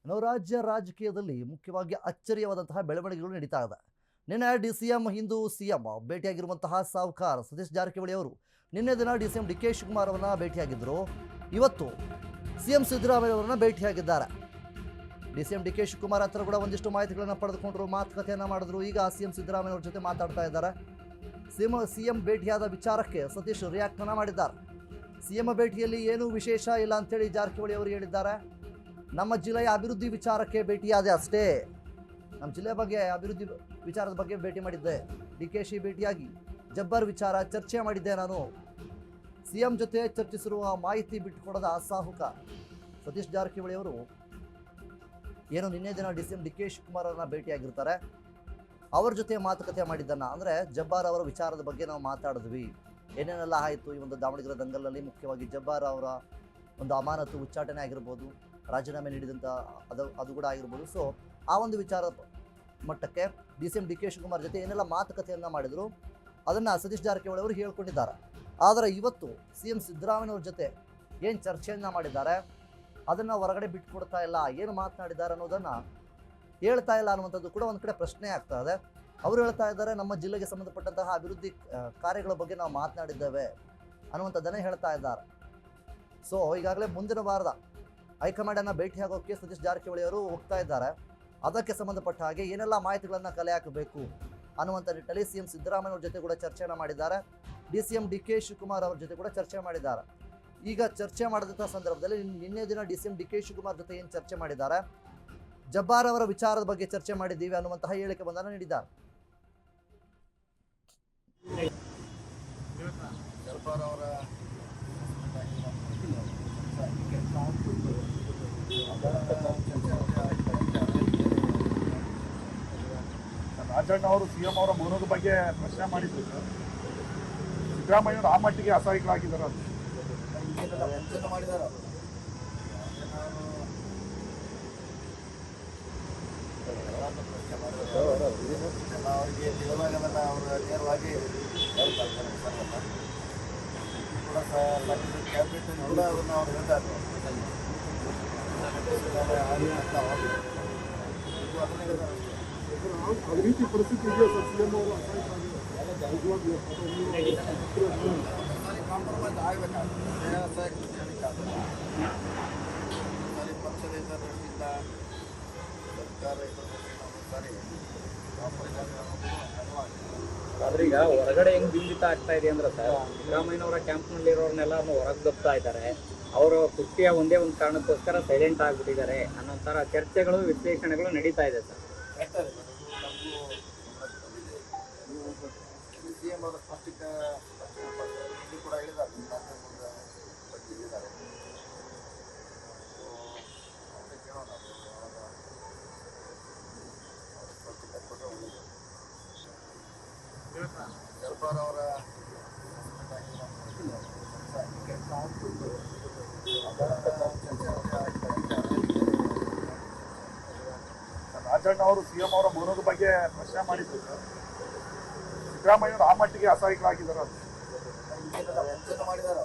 ರಾಜ್ಯ ರಾಜಕೀಯದಲ್ಲಿ ಮುಖ್ಯವಾಗಿ ಅಚ್ಚರಿಯವಾದಂತಹ ಬೆಳವಣಿಗೆಗಳು ನಡೀತಾ ಇದೆ. ನಿನ್ನೆ ಡಿಸಿಎಂ ಹಿಂದೂ ಸಿಎಂ ಭೇಟಿಯಾಗಿರುವಂತಹ ಸಾಹುಕಾರ ಸತೀಶ್ ಜಾರಕಿಹೊಳಿ ಅವರು ನಿನ್ನೆ ದಿನ ಡಿಸಿಎಂ ಡಿ ಕೆ ಶಿವಕುಮಾರ್ ಅವರನ್ನ ಭೇಟಿಯಾಗಿದ್ದರು. ಇವತ್ತು ಸಿಎಂ ಸಿದ್ದರಾಮಯ್ಯ ಅವರನ್ನ ಭೇಟಿಯಾಗಿದ್ದಾರೆ. ಡಿಸಿಎಂ ಡಿ ಕೆ ಶಿವಕುಮಾರ್ ಹತ್ರ ಕೂಡ ಒಂದಿಷ್ಟು ಮಾಹಿತಿಗಳನ್ನು ಪಡೆದುಕೊಂಡ್ರು, ಮಾತುಕತೆಯನ್ನು ಮಾಡಿದ್ರು. ಈಗ ಸಿಎಂ ಸಿದ್ದರಾಮಯ್ಯ ಅವರ ಜೊತೆ ಮಾತಾಡ್ತಾ ಇದ್ದಾರೆ. ಸಿಎಂ ಭೇಟಿಯಾದ ವಿಚಾರಕ್ಕೆ ಸತೀಶ್ ರಿಯಾಕ್ಟ್ ಮಾಡಿದ್ದಾರೆ. ಸಿಎಂ ಭೇಟಿಯಲ್ಲಿ ಏನೂ ವಿಶೇಷ ಇಲ್ಲ ಅಂತೇಳಿ ಜಾರಕಿಹೊಳಿ ಅವರು ಹೇಳಿದ್ದಾರೆ. ನಮ್ಮ ಜಿಲ್ಲೆಯ ಅಭಿವೃದ್ಧಿ ವಿಚಾರಕ್ಕೆ ಭೇಟಿಯಾದೆ ಅಷ್ಟೇ. ನಮ್ಮ ಜಿಲ್ಲೆ ಬಗ್ಗೆ ಅಭಿವೃದ್ಧಿ ವಿಚಾರದ ಬಗ್ಗೆ ಭೇಟಿ ಮಾಡಿದ್ದೆ. ಡಿ ಕೆ ಶಿ ಭೇಟಿಯಾಗಿ ಜಬ್ಬರ್ ವಿಚಾರ ಚರ್ಚೆ ಮಾಡಿದ್ದೆ. ನಾನು ಸಿಎಂ ಜೊತೆ ಚರ್ಚಿಸಿರುವ ಮಾಹಿತಿ ಬಿಟ್ಟುಕೊಡದ ಸಾಹುಕ ಸತೀಶ್ ಜಾರಕಿಹೊಳಿ ಅವರು ಏನು ನಿನ್ನೆ ದಿನ ಡಿಸಿಎಂ ಡಿ ಕೆ ಶಿವಕುಮಾರ್ ಅವರನ್ನ ಭೇಟಿಯಾಗಿರ್ತಾರೆ. ಅವ್ರ ಜೊತೆ ಮಾತುಕತೆ ಮಾಡಿದ್ದನ್ನು ಅಂದರೆ ಜಬ್ಬಾರ್ ಅವರ ವಿಚಾರದ ಬಗ್ಗೆ ನಾವು ಮಾತಾಡಿದ್ವಿ. ಏನೇನೆಲ್ಲ ಆಯಿತು ಈ ಒಂದು ದಾವಣಗೆರೆ ದಂಗಲಲ್ಲಿ, ಮುಖ್ಯವಾಗಿ ಜಬ್ಬಾರ್ ಅವರ ಒಂದು ಅಮಾನತು ಉಚ್ಚಾಟನೆ ಆಗಿರ್ಬೋದು, ರಾಜೀನಾಮೆ ನೀಡಿದಂಥ ಅದು ಕೂಡ ಆಗಿರ್ಬೋದು. ಸೊ ಆ ಒಂದು ವಿಚಾರದ ಮಟ್ಟಕ್ಕೆ ಡಿಸಿಎಂ ಡಿ ಕೆ ಶಿವಕುಮಾರ್ ಜೊತೆ ಏನೆಲ್ಲ ಮಾತುಕತೆಯನ್ನು ಮಾಡಿದರು ಅದನ್ನು ಸತೀಶ್ ಜಾರಕಿಹೊಳಿ ಅವರು ಹೇಳ್ಕೊಂಡಿದ್ದಾರೆ. ಆದರೆ ಇವತ್ತು ಸಿಎಂ ಸಿದ್ದರಾಮಯ್ಯ ಅವ್ರ ಜೊತೆ ಏನು ಚರ್ಚೆಯನ್ನು ಮಾಡಿದ್ದಾರೆ ಅದನ್ನು ಹೊರಗಡೆ ಬಿಟ್ಟುಕೊಡ್ತಾ ಇಲ್ಲ, ಏನು ಮಾತನಾಡಿದ್ದಾರೆ ಅನ್ನೋದನ್ನು ಹೇಳ್ತಾ ಇಲ್ಲ ಅನ್ನುವಂಥದ್ದು ಕೂಡ ಒಂದು ಕಡೆ ಪ್ರಶ್ನೆ ಆಗ್ತಾ ಇದೆ. ಅವರು ಹೇಳ್ತಾ ಇದ್ದಾರೆ, ನಮ್ಮ ಜಿಲ್ಲೆಗೆ ಸಂಬಂಧಪಟ್ಟಂತಹ ಅಭಿವೃದ್ಧಿ ಕಾರ್ಯಗಳ ಬಗ್ಗೆ ನಾವು ಮಾತನಾಡಿದ್ದೇವೆ ಅನ್ನುವಂಥದ್ದನ್ನೇ ಹೇಳ್ತಾ ಇದ್ದಾರೆ. ಸೊ ಈಗಾಗಲೇ ಮುಂದಿನ ವಾರದ ಹೈಕಮಾಂಡನ್ನು ಭೇಟಿಯಾಗೋಕ್ಕೆ ಸತೀಶ್ ಜಾರಕಿಹೊಳಿ ಅವರು ಹೋಗ್ತಾ ಇದ್ದಾರೆ. ಅದಕ್ಕೆ ಸಂಬಂಧಪಟ್ಟ ಹಾಗೆ ಏನೆಲ್ಲ ಮಾಹಿತಿಗಳನ್ನು ಕಲೆ ಹಾಕಬೇಕು ಅನ್ನುವಂಥ ನಿಟ್ಟಲ್ಲಿ ಸಿಎಂ ಸಿದ್ದರಾಮಯ್ಯ ಅವ್ರ ಜೊತೆ ಕೂಡ ಚರ್ಚೆಯನ್ನು ಮಾಡಿದ್ದಾರೆ. ಡಿಸಿಎಂ ಡಿ ಕೆ ಶಿವಕುಮಾರ್ ಅವ್ರ ಜೊತೆ ಕೂಡ ಚರ್ಚೆ ಮಾಡಿದ್ದಾರೆ. ಈಗ ಚರ್ಚೆ ಮಾಡಿದಂಥ ಸಂದರ್ಭದಲ್ಲಿ ನಿನ್ನೆ ದಿನ ಡಿಸಿಎಂ ಡಿ ಕೆ ಶಿವಕುಮಾರ್ ಜೊತೆ ಏನು ಚರ್ಚೆ ಮಾಡಿದ್ದಾರೆ, ಜಬ್ಬಾರ್ ಅವರ ವಿಚಾರದ ಬಗ್ಗೆ ಚರ್ಚೆ ಮಾಡಿದ್ದೀವಿ ಅನ್ನುವಂತಹ ಹೇಳಿಕೆ ಬಂದನ್ನು ನೀಡಿದ್ದಾರೆ. ರಾಜಣ್ಣ ಅವರು ಸಿಎಂ ಅವರ ಮೌನದ ಬಗ್ಗೆ ಪ್ರಶ್ನೆ ಮಾಡಿದ್ರು. ಸಿದ್ದರಾಮಯ್ಯ ಅವರು ಆ ಮಟ್ಟಿಗೆ ಅಸಹಾಯಕರಾಗಿದ್ದಾರೆ ಅದು ಮಾಡಿದಾರ. ಅವರಿಗೆ ತಿಳಿದಾಗದನ್ನ ಅವರು ನೇರವಾಗಿ ಹೇಳ್ತಾರೆ. ಕೂಡ ಕ್ಯಾಬಿನೆಟ್ ಕೂಡ ಅದನ್ನು ಅವ್ರು ಹೇಳ್ತಾರೆ. ಅದೇ ರೀತಿ ಪರಿಸ್ಥಿತಿ ಇದೆಯಾ ಸರ್? ಸಿಎಂ ಅವರು ಕಾಂಪ್ರಮೈಸ್ ಆಗಬೇಕಾಗ್ತದೆ. ಪಕ್ಷದಿಂದ ನಡೆಸಿಲ್ಲ ಸರ್ಕಾರ ಆದ್ರೆ ಈಗ ಹೊರಗಡೆ ಹೆಂಗ್ ಬಿಂಬಿತ ಆಗ್ತಾ ಇದೆ ಅಂದ್ರೆ ಸರ್, ಸಿದ್ದರಾಮಯ್ಯನವರ ಕ್ಯಾಂಪ್ನಲ್ಲಿರೋರ್ನೆಲ್ಲ ಹೊರಗೆ ದಬ್ತಾ ಇದ್ದಾರೆ. ಅವರ ಕುರ್ಚಿಯ ಒಂದೇ ಒಂದು ಕಾರಣಕ್ಕೋಸ್ಕರ ಸೈಲೆಂಟ್ ಆಗ್ಬಿಟ್ಟಿದ್ದಾರೆ ಅನ್ನೋ ತರ ಚರ್ಚೆಗಳು, ವಿಶ್ಲೇಷಣೆಗಳು ನಡೀತಾ ಇದೆ ಸರ್. ಸಿಎಂ ಅವರ ಸ್ಪಷ್ಟಕ್ಕೆ ಕೂಡ ಹೇಳಿದ್ದಾರೆ. ಜಬ್ಬಾರ್ ಅವರ ರಾಜಣ್ಣ ಅವರು ಸಿಎಂ ಅವರ ಮೌನದ ಬಗ್ಗೆ ಪ್ರಶ್ನೆ ಮಾಡಿದ್ರು. ಸಿದ್ದರಾಮಯ್ಯ ಅವರು ಆ ಮಟ್ಟಿಗೆ ಅಸಹಾಯಕರಾಗಿದ್ದಾರೆ ಅದು ಮಾಡಿದಾರ.